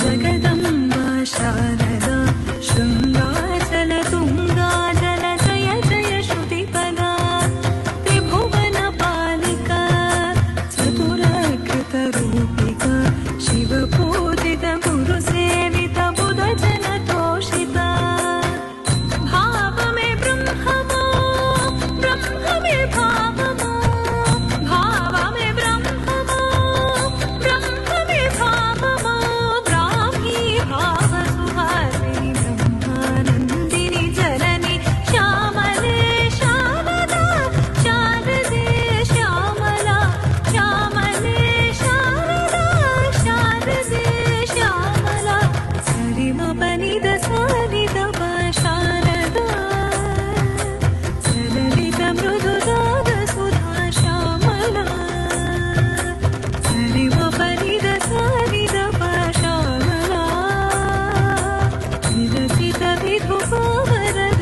जगदम्बा शारदा शृङ्गाचल तुङ्गा जल जय जय श्रुतिपदा त्रिभुवनपालिका चतुरकृतरूपिका शिवपूजित गुरुसेवित बुधजनतोषिता भाव में ब्रह्ममो ब्रह्म में भावमो भाव में ब्रह्ममो ब्रह्म में भावमो ब्राह्मी भाव सुहासिनी ब्रह्मानन्दिनी जननी श्यामले शारदा शारदे श्यामला श्यामले शारदा शारदे श्यामला सरिमपनिद सरिदप शारदा सरलित मृदुदाद सुधा श्यामला सरिमपनिद सरिदप श्यामला विरचित विधुपावरदा